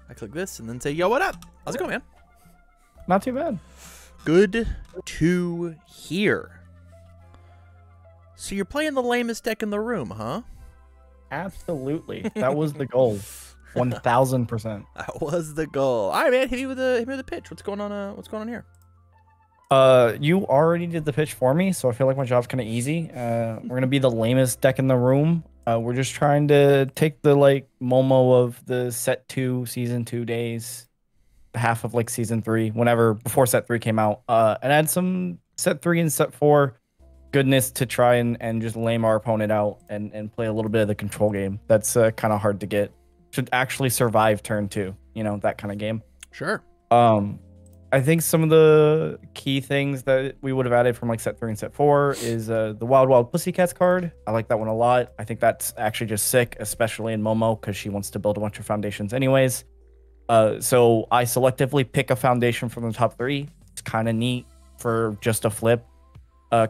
I click this and then say, yo, what up? How's it going, man? Not too bad. Good to hear. So you're playing the lamest deck in the room, huh? Absolutely. That was the goal. 1000%. That was the goal. All right, man. Hit me with the pitch. What's going on? What's going on here? You already did the pitch for me, so I feel like my job's kind of easy. We're gonna be the lamest deck in the room. We're just trying to take the Momo of the set 2, season 2 days, half of season 3, whenever before set 3 came out, and add some set 3 and set 4 goodness to try and just lame our opponent out and play a little bit of the control game. That's kind of hard to get. Should actually survive turn 2, that kind of game. Sure. I think some of the key things that we would have added from set 3 and set 4 is the Wild Wild Pussycats card. I like that one a lot. I think that's actually just sick, especially in Momo, because she wants to build a bunch of foundations anyways. So I selectively pick a foundation from the top 3. It's kind of neat for just a flip.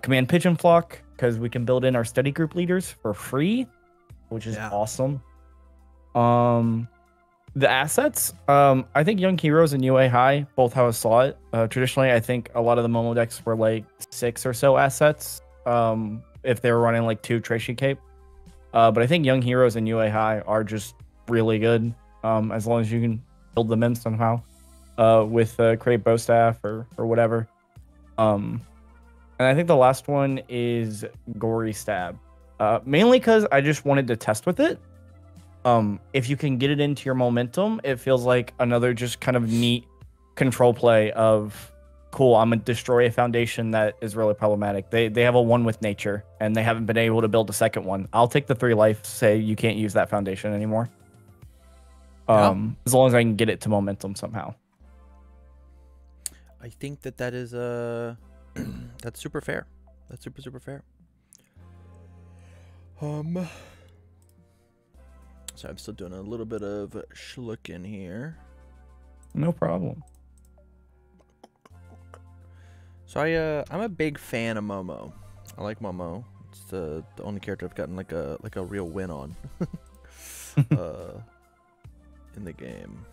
Command Pigeon Flock, because we can build in our study group leaders for free, which is awesome. The assets, I think Young Heroes and UA High both have a slot. Traditionally, I think a lot of the Momo decks were 6 or so assets, if they were running 2 Tracy Cape. But I think Young Heroes and UA High are just really good, as long as you can build them in somehow, with Create Bow Staff or whatever. And I think the last one is Gory Stab, mainly because I just wanted to test with it. If you can get it into your momentum, it feels like another just kind of neat control play of, cool, I'm going to destroy a foundation that is really problematic. They have a 1 with nature, and they haven't been able to build a second one. I'll take the 3 life, say you can't use that foundation anymore. As long as I can get it to momentum somehow. I think that is that's super fair. That's super fair. So I'm still doing a little bit of schlucking here. No problem. So I'm a big fan of Momo. I like Momo. It's the only character I've gotten like a real win on in the game.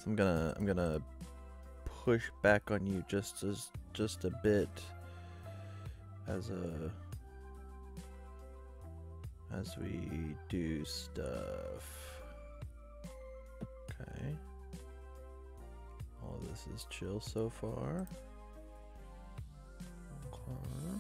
So I'm gonna push back on you just a bit as we do stuff. Okay. All this is chill so far. Okay.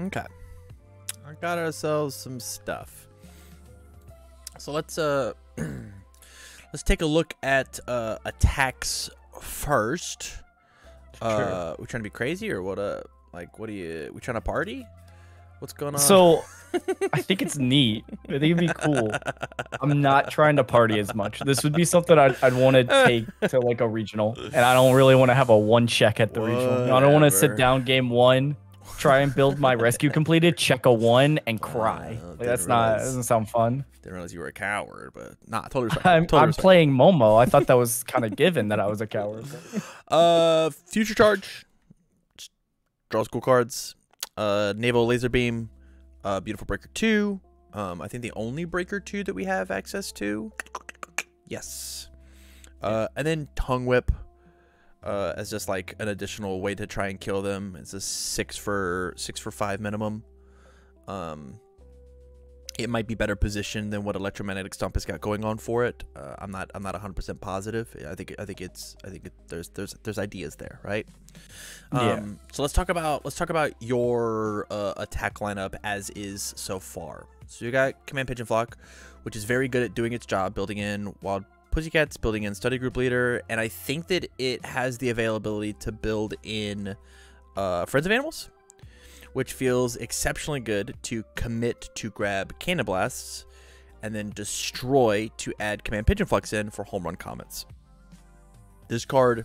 Okay, I got ourselves some stuff. So let's take a look at attacks first. Sure. We trying to be crazy or what? We trying to party? What's going on? So I think it's neat. I think it'd be cool. I'm not trying to party as much. This would be something I'd want to take to a regional, and I don't really want to have a 1 check at the regional. I don't want to sit down game 1. Try and build my rescue completed, check a 1, and cry. Doesn't sound fun. Didn't realize you were a coward, but nah, totally. I'm playing Momo. I thought that was kind of given that I was a coward. Future Charge, draws cool cards. Naval Laser Beam, Beautiful Breaker 2. I think the only Breaker 2 that we have access to. Yes. And then Tongue Whip. As just an additional way to try and kill them. It's a 6 for 5 minimum. It might be better positioned than what Electromagnetic Stomp has got going on for it. I'm not 100% positive. I think there's ideas there, right? Yeah. So let's talk about your attack lineup as is so far. So you got Command Pigeon Flock, which is very good at doing its job, building in Wild Pussycats, building in Study Group Leader, and I think that it has the availability to build in Friends of Animals, which feels exceptionally good to commit to grab Cannon Blasts and then destroy to add Command Pigeon Flux in for home run comments. This card,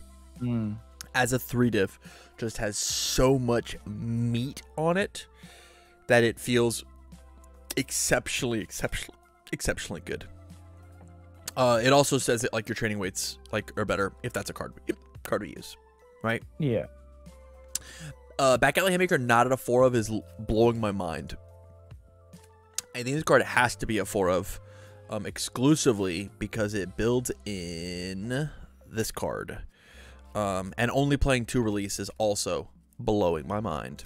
as a 3 diff, just has so much meat on it that it feels exceptionally good. It also says that like your training weights like are better if that's a card we use, right? Yeah. Back alley haymaker not at a 4 of is blowing my mind. I think this card has to be a 4 of exclusively because it builds in this card. And only playing 2 release is also blowing my mind.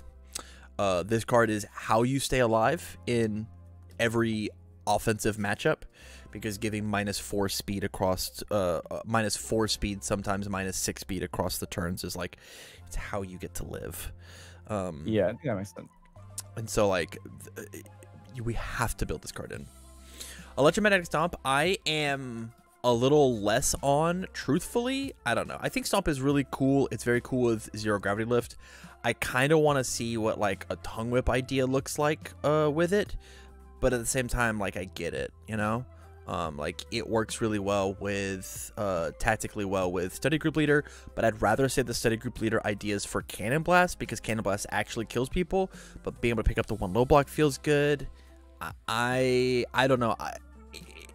This card is how you stay alive in every offensive matchup, because giving -4 speed across -4 speed, sometimes -6 speed across the turns is like, it's how you get to live. Yeah, I think that makes sense. And so like we have to build this card in. Electromagnetic Stomp, I am a little less on, truthfully. I don't know. I think Stomp is really cool. It's very cool with 0 gravity lift. I kind of want to see what like a tongue whip idea looks like with it, but at the same time, like I get it, you know. Like it works really well with tactically well with study group leader, but I'd rather say the study group leader ideas for Cannon Blast, because Cannon Blast actually kills people, but being able to pick up the 1 low block feels good. I don't know.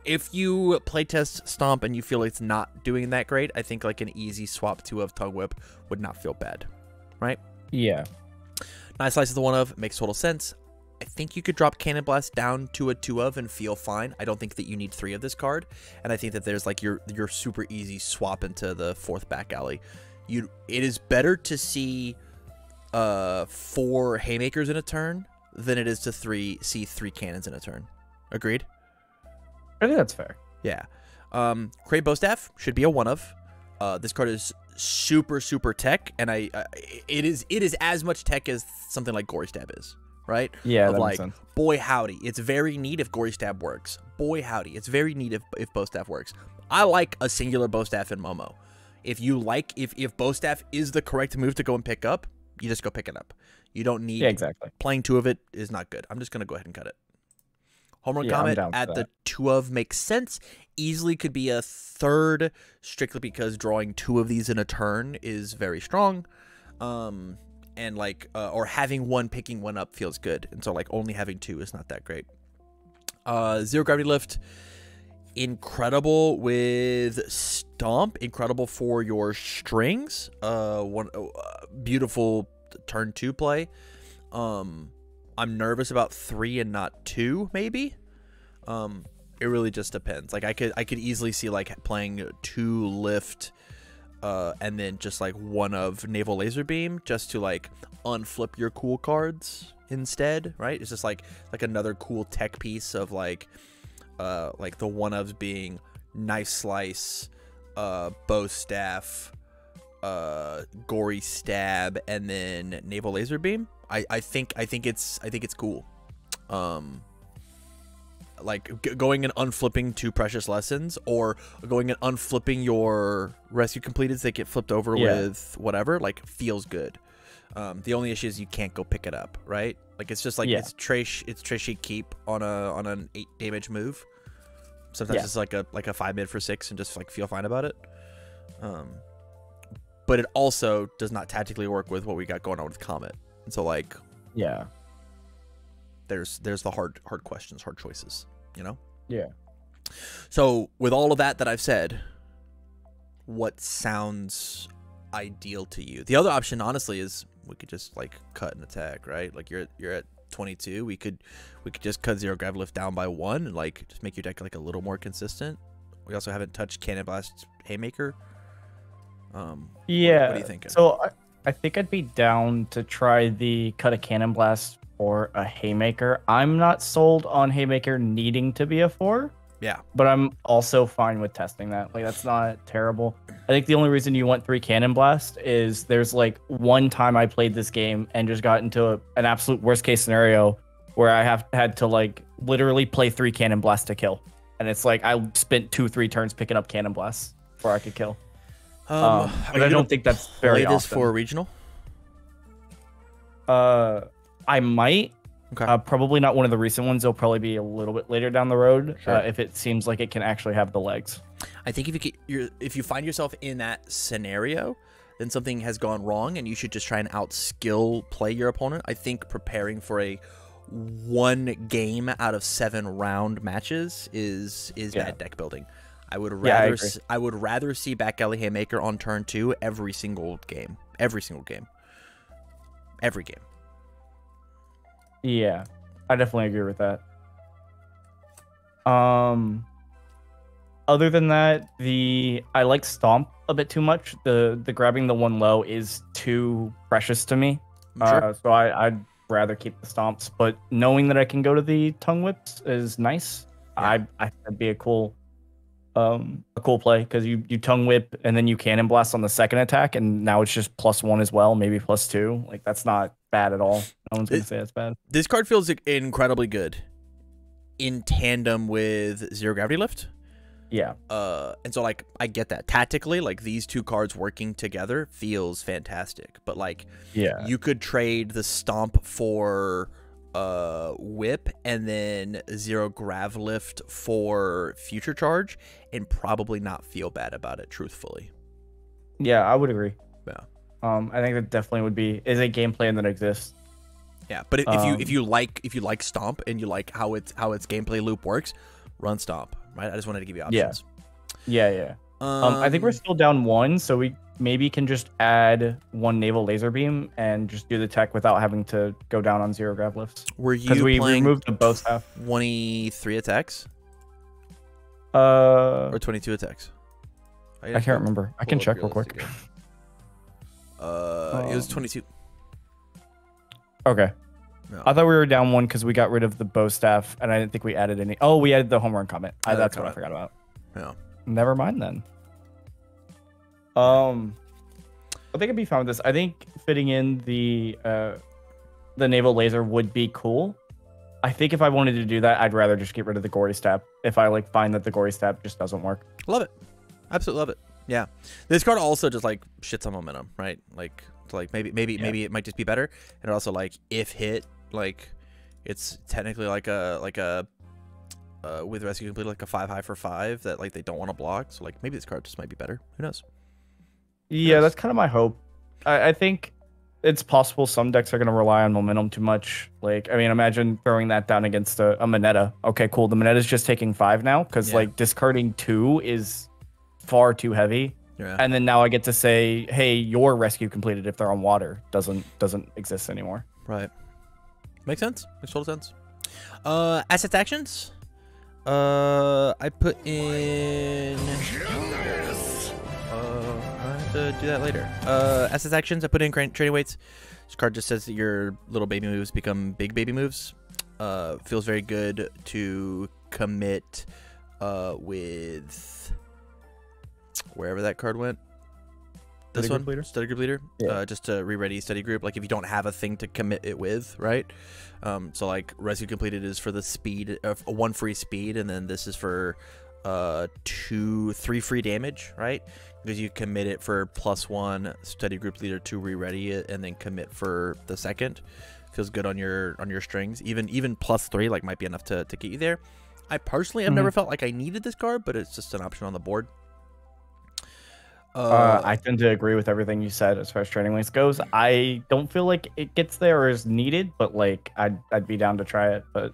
If you playtest Stomp and you feel it's not doing that great, I think like an easy swap 2 of Tongue Whip would not feel bad, right? Yeah. Nice Slice is the 1 of, makes total sense. I think you could drop Cannon Blast down to a 2 of and feel fine. I don't think that you need 3 of this card, and I think that there's like your super easy swap into the 4th back alley. It is better to see 4 haymakers in a turn than it is to see 3 cannons in a turn. Agreed? I think that's fair. Yeah. Crave Bowstaff should be a 1 of. This card is super tech, and it is as much tech as something like Gory Stab is, right? Yeah, of that like, makes sense. boy howdy, it's very neat if Gory Stab works. Boy howdy, it's very neat if Bowstaff works. I like a singular Bowstaff in Momo. If Bowstaff is the correct move to go and pick up, you just go pick it up. You don't need exactly. Playing 2 of it is not good. I'm just gonna go ahead and cut it. Home Run Yeah, Comet at the 2 of makes sense. Easily could be a 3rd, strictly because drawing 2 of these in a turn is very strong. And like, or having 1 picking 1 up feels good. And so like only having 2 is not that great. 0 Gravity Lift, incredible with Stomp, incredible for your strings. Beautiful turn 2 play. I'm nervous about 3 and not 2, maybe. It really just depends. Like I could easily see like playing 2 lift, and then just like 1 of Naval Laser Beam just to like unflip your cool cards instead, right? It's just like another cool tech piece of like the 1 ofs being Knife Slice, Bow Staff, Gory Stab, and then Naval Laser Beam. I think it's cool. Like going and unflipping 2 Precious Lessons, or going and unflipping your rescue completeds that get flipped over with whatever, like feels good. The only issue is you can't go pick it up, right? Like it's just like it's Trishy keep on an 8 damage move. Sometimes it's like a 5 mid for 6 and just like feel fine about it. But it also does not tactically work with what we got going on with Comet. And so like there's the hard questions, hard choices, you know? Yeah. So with all of that I've said, what sounds ideal to you? The other option honestly is we could just like cut and attack, right? Like you're at 22, we could just cut 0 Grav Lift down by 1 and like just make your deck like a little more consistent. We also haven't touched Cannon Blast Haymaker. Yeah. What are you thinking? So I think I'd be down to try the cut a Cannon Blast or a Haymaker. I'm not sold on Haymaker needing to be a 4. Yeah. But I'm also fine with testing that. Like, that's not terrible. I think the only reason you want 3 Cannon Blast is there's like one time I played this game and just got into an absolute worst case scenario where I had to like literally play 3 Cannon Blast to kill. And it's like I spent 2-3 turns picking up Cannon Blasts before I could kill. But I don't think that's very often. Play this often. for a regional? I might. Okay. Probably not one of the recent ones. They'll probably be a little bit later down the road. Sure. If it seems like it can actually have the legs. I think if you find yourself in that scenario, then something has gone wrong and you should just try and outskill play your opponent. I think preparing for a 1 game out of 7 round matches is bad deck building. I would rather see back alley haymaker on turn 2 every single game. Every game. Yeah, I definitely agree with that. Other than that, I like Stomp a bit too much. The grabbing the 1 low is too precious to me. Sure. So I'd rather keep the Stomps, but knowing that I can go to the Tongue Whips is nice. Yeah. I think that'd be a cool play, because you Tongue Whip and then you Cannon Blast on the second attack, and now it's just +1 as well, maybe +2. Like, that's not bad at all. No one's gonna say that's bad. This card feels incredibly good in tandem with Zero Gravity Lift. Yeah. And so, like, I get that tactically, like, these 2 cards working together feels fantastic, but like, yeah, you could trade the Stomp for Whip and then Zero Grav Lift for Future Charge and probably not feel bad about it, truthfully. Yeah, I would agree. Yeah. I think that definitely is a game plan that exists. Yeah, but if you like Stomp and you like how its gameplay loop works, run Stomp. Right, I just wanted to give you options. Yeah. I think we're still down 1, so we maybe can just add 1 Naval Laser Beam and just do the tech without having to go down on 0 grav lifts. Were you because we playing removed the bow staff? 23 attacks? Or 22 attacks? I can't remember. I can check real quick. It was 22. Okay. No. I thought we were down 1 because we got rid of the bow staff, and I didn't think we added any. Oh, we added the home run comment. That's what I forgot about. Yeah. Never mind then. I think I'd be fine with this. I think fitting in the naval laser would be cool. I think if I wanted to do that, I'd rather just get rid of the gory stab. If I find that the gory stab just doesn't work. Love it. Absolutely love it. Yeah. This card also just like shits on momentum, right? Like, maybe it might just be better. And also, like, if hit, like, it's technically like a with rescue complete, like a 5 high for 5 that, like, they don't want to block. So, like, maybe this card just might be better. Who knows? Yeah, that's kind of my hope. I think it's possible some decks are going to rely on momentum too much. Like, I mean, imagine throwing that down against a Mineta. Okay, cool. The Mineta's just taking 5 now because like discarding 2 is far too heavy. Yeah. And then now I get to say, hey, your rescue completed if they're on water. Doesn't exist anymore. Right. Makes sense. Makes total sense. Assets actions. I put in. I have to do that later. Assets actions. I put in trading weights. This card just says that your little baby moves become big baby moves. Feels very good to commit with wherever that card went. This one, study group leader. Yeah. Just to re-ready study group. Like if you don't have a thing to commit it with, right? So like rescue completed is for the speed of 1 free speed, and then this is for 3 free damage, right? Because you commit it for +1 study group leader to re-ready it, and then commit for the second. Feels good on your strings. Even +3 like might be enough to get you there. I personally have never felt like I needed this card, but it's just an option on the board. I tend to agree with everything you said as far as trading links goes. I don't feel like it gets there or is needed, but like I'd be down to try it. But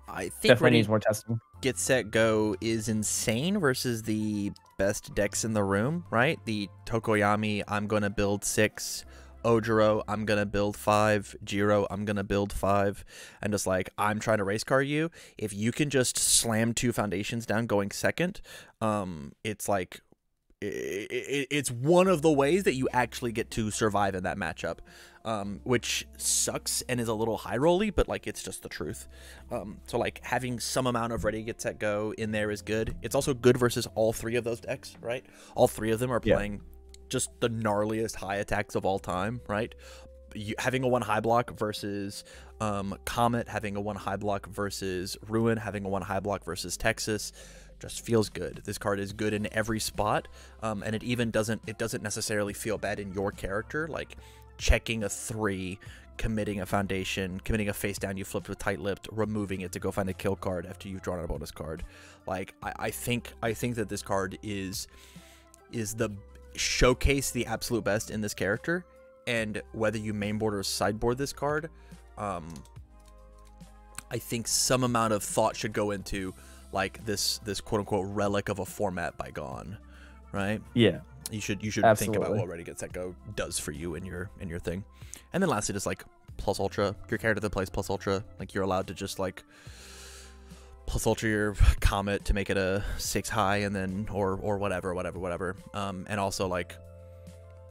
I think definitely needs more testing. Get Set Go is insane versus the best decks in the room, right? The Tokoyami, I'm gonna build 6. Ojiro, I'm gonna build 5. Jiro, I'm gonna build 5. And just like I'm trying to race car you. If you can just slam 2 foundations down going second, it's like. It's one of the ways that you actually get to survive in that matchup, which sucks and is a little high rolly, but like it's just the truth. So like having some amount of ready get set go in there is good. It's also good versus all 3 of those decks, right? All 3 of them are playing just the gnarliest high attacks of all time, right? Having a 1 high block versus Comet, having a 1 high block versus Ruin, having a 1 high block versus Texas. Just feels good. This card is good in every spot, and it even doesn't necessarily feel bad in your character. Like checking a 3, committing a foundation, committing a face down you flipped with tight lipped, removing it to go find a kill card after you've drawn a bonus card. Like I think that this card is showcase the absolute best in this character, and whether you mainboard or sideboard this card, I think some amount of thought should go into like this quote unquote relic of a format bygone, right? Yeah. You should Absolutely. think about what Ready Get Set Go does for you in your thing. And then lastly, just like plus ultra, your character that plays plus ultra, like you're allowed to just like plus ultra your comet to make it a 6 high, and then or whatever. And also like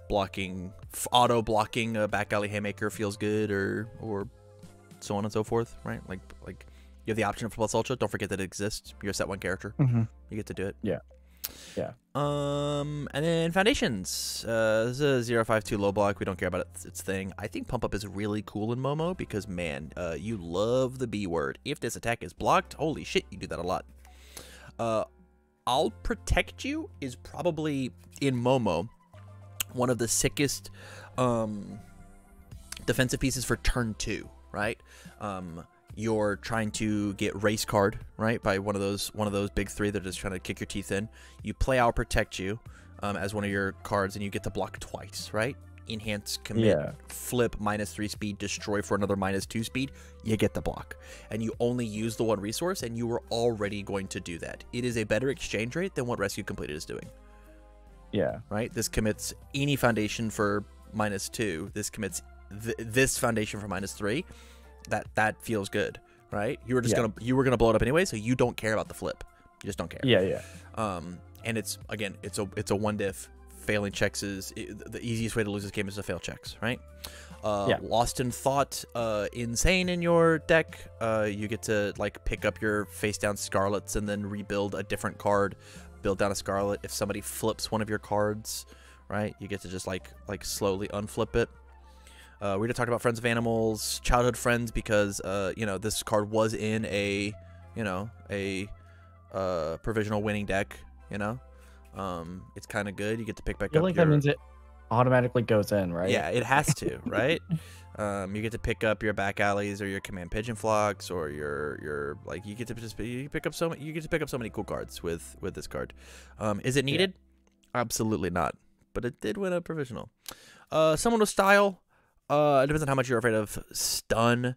blocking, auto blocking a back alley haymaker feels good, or so on and so forth, right? Like you have the option for plus ultra. Don't forget that it exists. You're a set 1 character. You get to do it. Yeah. Yeah. And then foundations. This is a 052 low block. We don't care about its thing. I think pump up is really cool in Momo because, man, you love the B word. If this attack is blocked, holy shit, you do that a lot. I'll protect you is probably in Momo one of the sickest defensive pieces for turn 2, right? You're trying to get race card, right, by one of those big 3 that are just trying to kick your teeth in. You play I'll protect you as one of your cards, and you get to block twice, right? Enhance, commit, flip, -3 speed, destroy for another -2 speed. You get the block, and you only use the 1 resource, and you were already going to do that. It is a better exchange rate than what Rescue Completed is doing. Yeah. Right. This commits any foundation for -2. This commits this foundation for -3. That feels good, right? You were just gonna blow it up anyway, so you don't care about the flip. You just don't care. Yeah. And it's again, it's a 1 diff. Failing checks is the easiest way to lose this game is to fail checks, right? Lost in Thought, insane in your deck. You get to like pick up your face down Scarlets and then rebuild a different card, build down a Scarlet. If somebody flips one of your cards, right, you get to just like slowly unflip it. We're gonna talk about Friends of Animals, childhood friends, because this card was in a provisional winning deck. It's kind of good. You get to pick back I feel up. Like that means it automatically goes in, right? Yeah, it has to, right? You get to pick up your back alleys or your command pigeon flocks or your like you get to pick up so many cool cards with this card. Is it needed? Yeah. Absolutely not. But it did win a provisional. Someone with style. It depends on how much you're afraid of stun.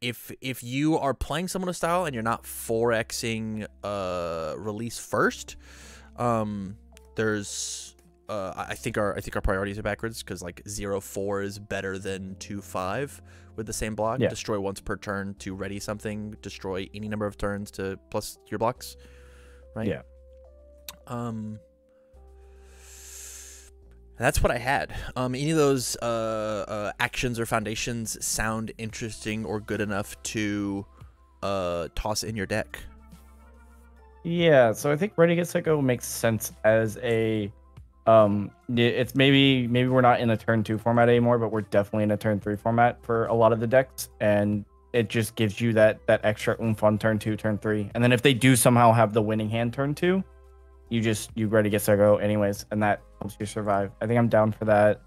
If you are playing someone with style and you're not 4xing release first, there's I think our priorities are backwards, because like 0-4 is better than 2-5 with the same block. Destroy once per turn to ready something, destroy any number of turns to plus your blocks, right? That's what I had. Any of those actions or foundations sound interesting or good enough to toss in your deck? Yeah, so I think Ready Get Set Go makes sense as a it's maybe we're not in a turn 2 format anymore, but we're definitely in a turn 3 format for a lot of the decks, and it just gives you that extra oomph on turn 2, turn 3. And then if they do somehow have the winning hand turn 2, you Ready Get Set Go anyways, and that helps you survive. I think I'm down for that.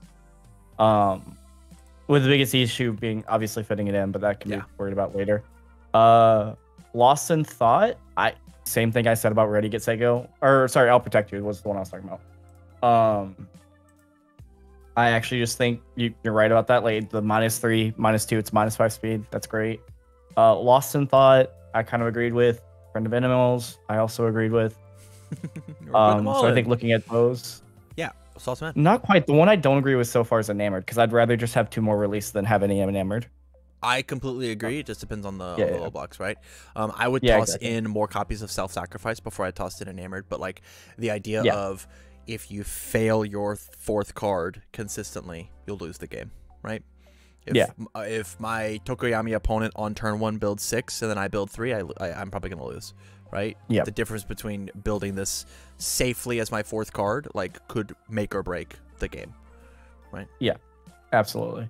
With the biggest issue being obviously fitting it in, but that can be worried about later. Lost in Thought, same thing I said about Ready Get Set Go, or sorry, I'll Protect You was the one I was talking about. I actually just think you're right about that. Like the -3, -2, it's -5 speed. That's great. Lost in Thought, I kind of agreed with. Friend of Animals, I also agreed with. So I think looking at those, Sauce Man. Not quite. The one I don't agree with so far is Enamored, because I'd rather just have 2 more released than have any Enamored. I completely agree. It just depends on the low blocks, right? I would toss in more copies of Self-Sacrifice before I tossed in Enamored, but like the idea of if you fail your 4th card consistently, you'll lose the game, right? If my Tokoyami opponent on turn 1 builds 6 and then I build 3, I'm probably gonna lose. Right? Yeah. The difference between building this safely as my 4th card, like, could make or break the game. Right? Yeah. Absolutely.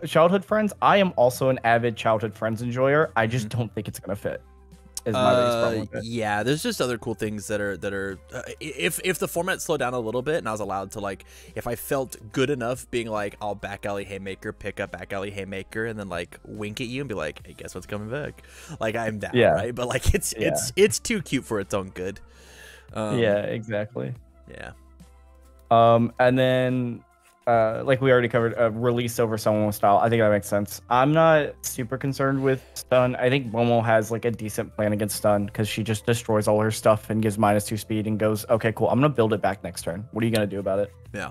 Childhood Friends, I am also an avid Childhood Friends enjoyer. I just don't think it's gonna fit. Is my biggest problem with it. Yeah, there's just other cool things that are if the format slowed down a little bit and I was allowed to, like, if I felt good enough being like, I'll back alley haymaker, pick up back alley haymaker, and then like wink at you and be like, hey, guess what's coming back? Like, I'm down, right? But like it's too cute for its own good. Yeah, exactly. Yeah. And then like we already covered, release over someone with style. I think that makes sense. I'm not super concerned with stun. I think Momo has like a decent plan against stun because she just destroys all her stuff and gives -2 speed and goes, okay, cool. I'm gonna build it back next turn. What are you gonna do about it? Yeah.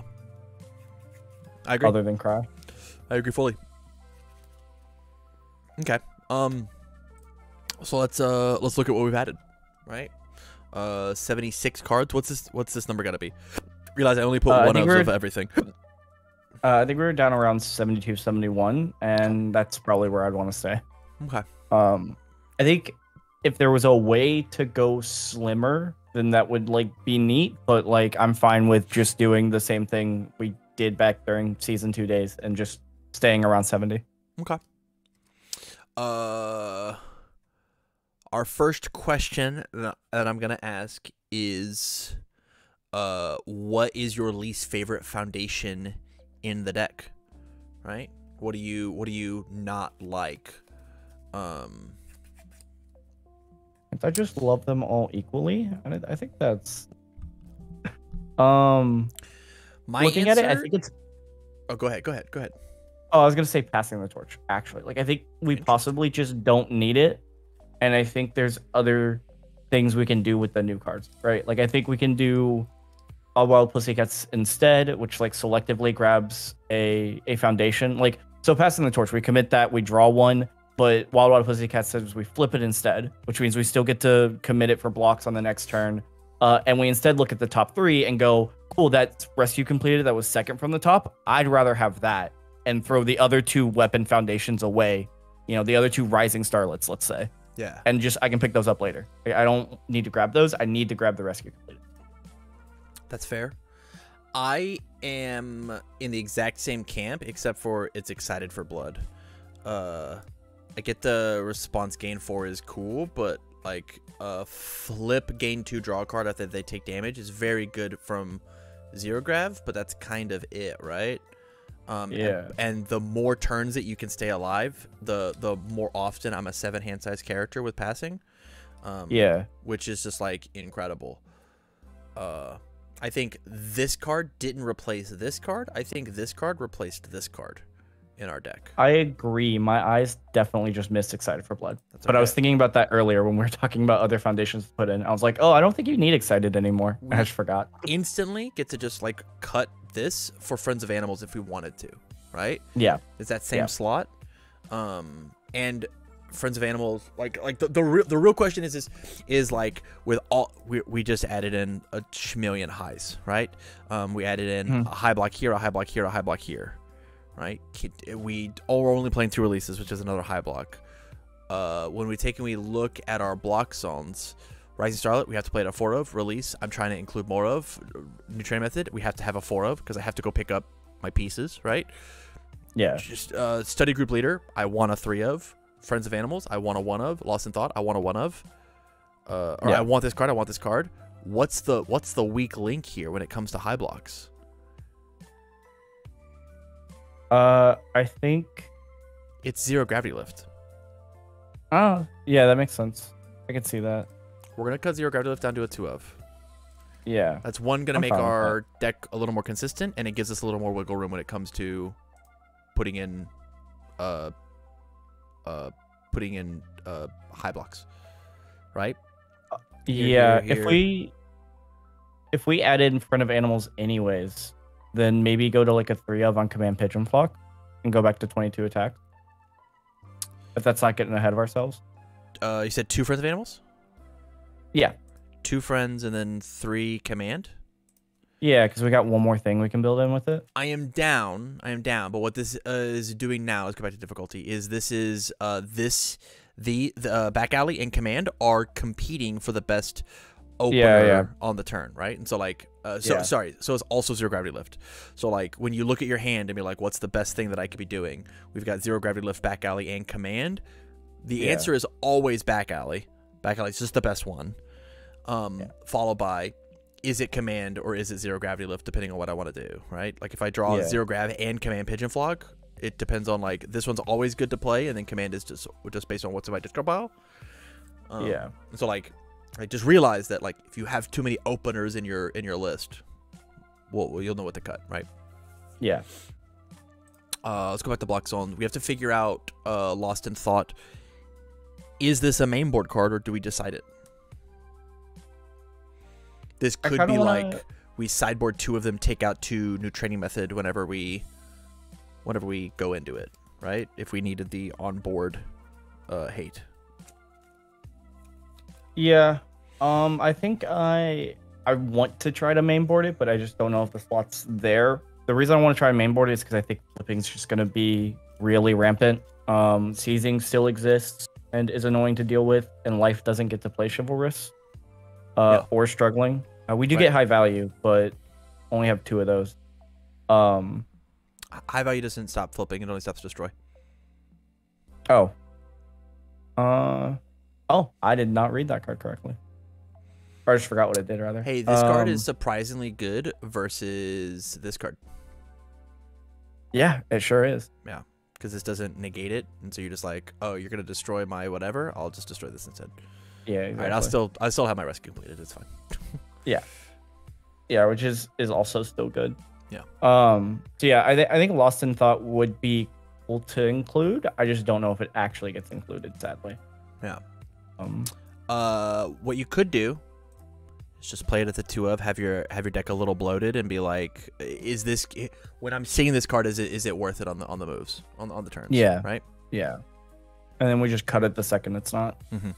I agree. Other than cry. I agree fully. Okay. So let's look at what we've added, right? 76 cards. What's this number gotta be? Realize I only put one of everything. I think we were down around 72, 71, and that's probably where I'd want to stay. Okay. I think if there was a way to go slimmer, then that would like be neat. But like, I'm fine with just doing the same thing we did back during season 2 days and just staying around 70. Okay. Our first question that I'm gonna ask is, what is your least favorite foundation in the deck? Right? What do you not like? I just love them all equally, and I think that's my looking answer... at it. I think it's. Oh, go ahead. Oh, I was gonna say passing the torch. Actually, like I think we possibly just don't need it, and I think there's other things we can do with the new cards, right? Like I think we can do All Wild Pussycats instead, which like selectively grabs a foundation. Like so, passing the torch, we commit that, we draw one, but Wild Pussycats says we flip it instead, which means we still get to commit it for blocks on the next turn. And we instead look at the top 3 and go, cool, that rescue completed, that was second from the top. I'd rather have that and throw the other 2 weapon foundations away. You know, the other 2 rising starlets, let's say. Yeah. And just, I can pick those up later. I don't need to grab those. I need to grab the rescue completed. That's fair. I am in the exact same camp, except for it's excited for blood. I get the response gain 4 is cool, but like flip gain 2 draw a card after they take damage is very good from 0 grav, but that's kind of it, right? Yeah. And the more turns that you can stay alive, the more often I'm a 7 hand size character with passing. Yeah. Which is just like incredible. I think this card didn't replace this card. I think this card replaced this card in our deck. I agree. My eyes definitely just missed Excited for Blood. That's but okay. I was thinking about that earlier when we were talking about other foundations to put in. I was like, oh, I don't think you need Excited anymore. I just forgot. Instantly get to just like cut this for Friends of Animals if we wanted to, right? Yeah. It's that same slot. And Friends of Animals, like the real question is like with all we just added in a million highs, right? We added in a high block here, a high block here, a high block here, right? We're only playing 2 releases, which is another high block. When we take and we look at our block zones, Rising Starlet, we have to play it a 4 of release. I'm trying to include more of new training method. We have to have a 4 of because I have to go pick up my pieces, right? Yeah. Just study group leader, I want a 3 of. Friends of Animals, I want a 1 of. Lost in Thought, I want a 1 of. I want this card. I want this card. What's the weak link here when it comes to high blocks? I think it's 0 gravity lift. Oh, yeah, that makes sense. I can see that. We're gonna cut 0 gravity lift down to a 2 of. Yeah. That's gonna make our deck a little more consistent, and it gives us a little more wiggle room when it comes to putting in high blocks, right? Yeah. If we added in Front of Animals anyways, then maybe go to like a 3 of on Command Pigeon Flock and go back to 22 attack. If that's not getting ahead of ourselves. You said 2 Friends of Animals? Yeah. 2 friends and then 3 command? Yeah, because we got one more thing we can build in with it. I am down. But what this is doing now, let's go back to difficulty, is the back alley and command are competing for the best opener on the turn, right? And so like, sorry, so it's also 0 gravity lift. So like when you look at your hand and be like, what's the best thing that I could be doing? We've got 0 gravity lift, back alley, and command. The answer is always back alley. Back alley is just the best one. Followed by, is it command or is it 0 gravity lift, depending on what I want to do, right? Like if I draw 0 grav and command pigeon flock, it depends on like, this one's always good to play, and then command is just based on what's in my discard pile. So like, Right, just realize that like if you have too many openers in your list, well you'll know what to cut, right? Yeah. Let's go back to Block Zone. We have to figure out Lost in Thought. Is this a main board card or do we decide it? This could be like we sideboard 2 of them, take out 2 new training method whenever we go into it, right? If we needed the onboard hate. Yeah. I think I want to try to mainboard it, but I just don't know if the slot's there. The reason I want to try to mainboard it is because I think flipping's just going to be really rampant. Seizing still exists and is annoying to deal with, and life doesn't get to play chivalrous or struggling. We do get high value, but only have 2 of those. High value doesn't stop flipping; it only stops destroy. Oh. I did not read that card correctly. Or I just forgot what it did, rather. Hey, this card is surprisingly good versus this card. Yeah, it sure is. Yeah, because this doesn't negate it, and so you're just like, oh, you're gonna destroy my whatever. I'll just destroy this instead. Yeah, exactly. All right, I still have my rescue completed. It's fine. Yeah, which is also still good. Yeah. So yeah, I think Lost in Thought would be cool to include. I just don't know if it actually gets included, sadly. Yeah. What you could do is just play it at the 2 of, have your deck a little bloated, and be like, is this, when I'm seeing this card, is it worth it on the moves, on the turns? Yeah. Right. Yeah. And then we just cut it the second it's not. Mm-hmm.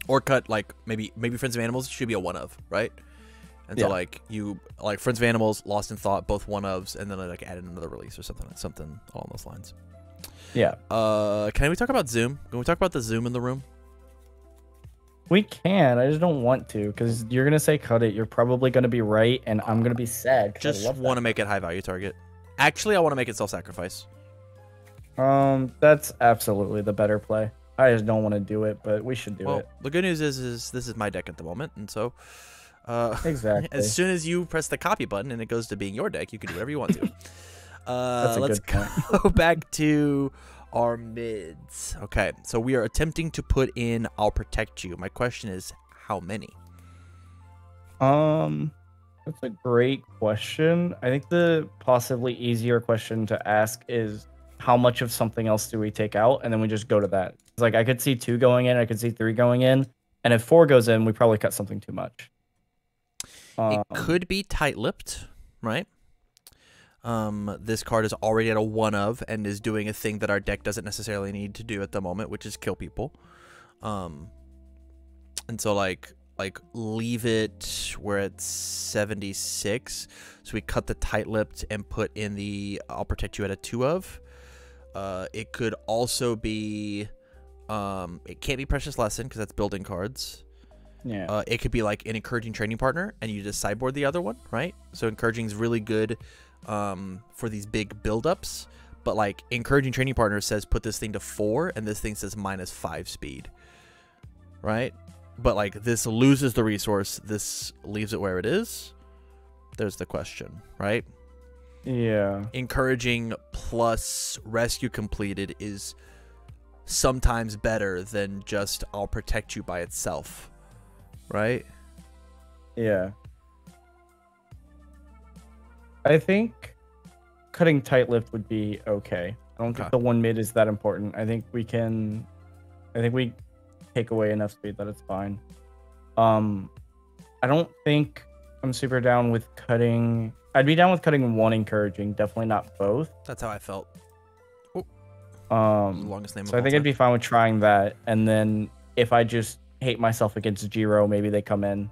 Or cut like maybe Friends of Animals should be a 1 of, right? And so like you like Friends of Animals, Lost in Thought, both 1 ofs, and then like add in another release or something along those lines. Yeah. Can we talk about Zoom? Can we talk about the Zoom in the room? We can. I just don't want to, because you're gonna say cut it. You're probably gonna be right, and I'm gonna be sad. Just want to make it high value target. Actually, I want to make it self-sacrifice. That's absolutely the better play. I just don't want to do it, but we should do it. The good news is this is my deck at the moment, and so exactly. As soon as you press the copy button and it goes to being your deck, you can do whatever you want to. Let's go back to our mids. Okay, so we are attempting to put in I'll Protect You. My question is, how many? That's a great question. I think the possibly easier question to ask is, how much of something else do we take out? And then we just go to that. It's like, I could see 2 going in, I could see 3 going in, and if 4 goes in, we probably cut something too much. It could be tight-lipped, right? This card is already at a 1 of and is doing a thing that our deck doesn't necessarily need to do at the moment, which is kill people. And so like leave it where it's 76. So we cut the tight-lipped and put in the I'll Protect You at a 2 of. It could also be it can't be Precious Lesson because that's building cards. Yeah. It could be like an Encouraging Training Partner and you just sideboard the other one, right? So Encouraging is really good for these big buildups, but like Encouraging Training Partner says put this thing to 4 and this thing says -5 speed, right? But like this loses the resource, this leaves it where it is. There's the question, right? Yeah. Encouraging plus rescue completed is sometimes better than just I'll Protect You by itself, right? Yeah. I think cutting tight-lipped would be okay. I don't think the 1 mid is that important. I think we take away enough speed that it's fine. I don't think I'm super down with cutting. I'd be down with cutting 1 Encouraging, definitely not both. That's how I felt. Longest name. So I think I'd be fine with trying that, and then if I just hate myself against Jiro, maybe they come in.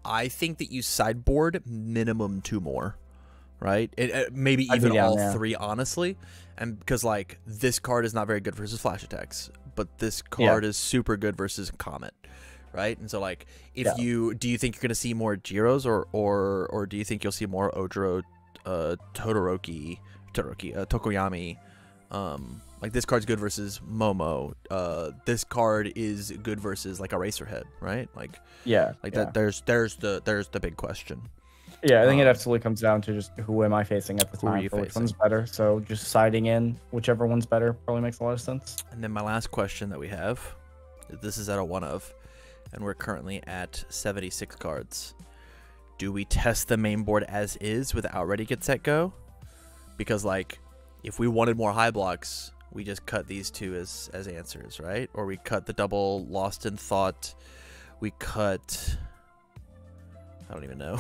I think that you sideboard minimum 2 more, right? Maybe even all 3, honestly, and because like this card is not very good versus flash attacks, but this card is super good versus Comet, right? And so like if do you think you're gonna see more Jiros or do you think you'll see more Ojiro, Tokoyami? Like this card's good versus Momo. This card is good versus like Eraserhead, right? Like that. There's the big question. Yeah, I think it absolutely comes down to just who am I facing at the time for which one's better. So just siding in whichever one's better probably makes a lot of sense. And then my last question that we have, this is at a 1 of, and we're currently at 76 cards. Do we test the main board as is without Ready Get Set Go? Because like, if we wanted more high blocks, we just cut these two as answers, right? Or we cut the double Lost in Thought. We cut, I don't even know.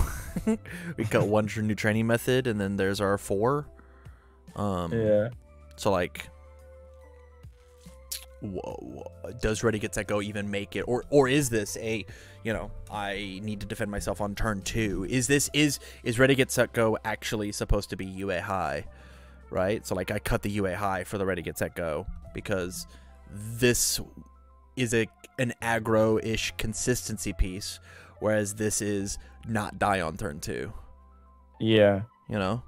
We cut one new training method, and then there's our 4. Yeah. So like, does Ready Get Set Go even make it, or is this a, you know, I need to defend myself on turn 2? Is Ready Get Set Go actually supposed to be UA high, right? So like, I cut the UA high for the Ready Get Set Go because this is an aggro-ish consistency piece, whereas this is not die on turn 2. Yeah. You know.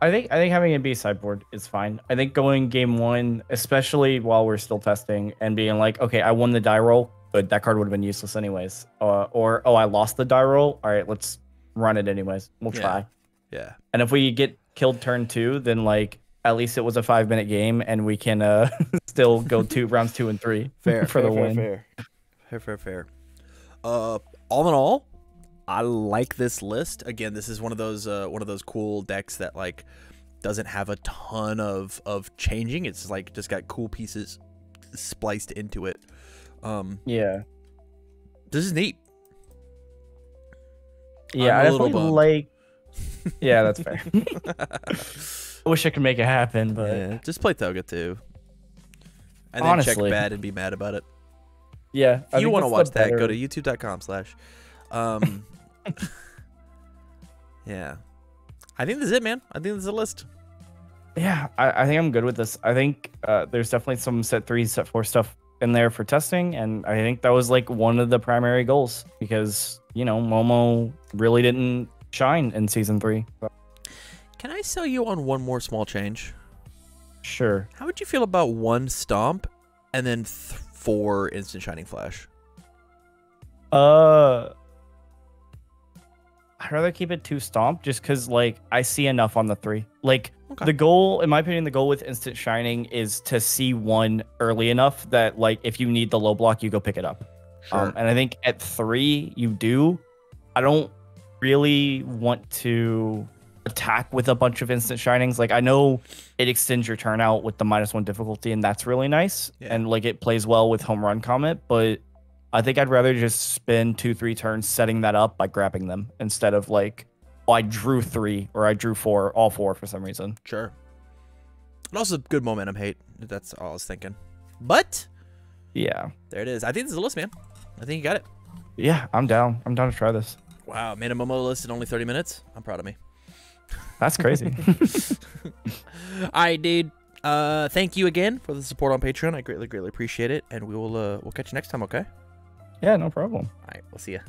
I think having a B sideboard is fine. I think going game 1, especially while we're still testing, and being like, okay, I won the die roll, but that card would have been useless anyways. Or oh, I lost the die roll. All right, let's run it anyways. We'll try. Yeah. And if we get killed turn 2, then like at least it was a 5-minute game, and we can still go rounds 2 and 3 for the win. Fair. All in all, I like this list. Again, this is one of those cool decks that like doesn't have a ton of changing. It's like just got cool pieces spliced into it. Yeah. This is neat. Yeah, I definitely like. Yeah, that's fair. I wish I could make it happen, but yeah, just play Toga too. And then honestly, check bad and be mad about it. Yeah. If you want to watch that, go to youtube.com/ yeah, I think this is it, man. I think this is a list. Yeah, I think I'm good with this. I think there's definitely some set 3, set 4 stuff in there for testing, and I think that was like one of the primary goals because, you know, Momo really didn't shine in season 3. So. Can I sell you on one more small change? Sure. How would you feel about 1 stomp and then 4 instant shining flash? I'd rather keep it 2 stomp just because, like, I see enough on the 3. Like, okay. The goal, in my opinion, the goal with instant shining is to see 1 early enough that, like, if you need the low block, you go pick it up. Sure. And I think at 3, you do. I don't really want to attack with a bunch of instant shinings. Like, I know it extends your turn out with the -1 difficulty, and that's really nice. Yeah. And, like, it plays well with Home Run Comet, but I think I'd rather just spend 2-3 turns setting that up by grabbing them instead of like, oh, I drew 3 or I drew 4, all 4 for some reason. Sure. And also good momentum hate. That's all I was thinking. But yeah, there it is. I think this is a list, man. I think you got it. Yeah, I'm down. I'm down to try this. Wow, made a Momo list in only 30 minutes. I'm proud of me. That's crazy. All right, dude. Thank you again for the support on Patreon. I greatly appreciate it, and we'll catch you next time. Okay. Yeah, no problem. All right, we'll see ya.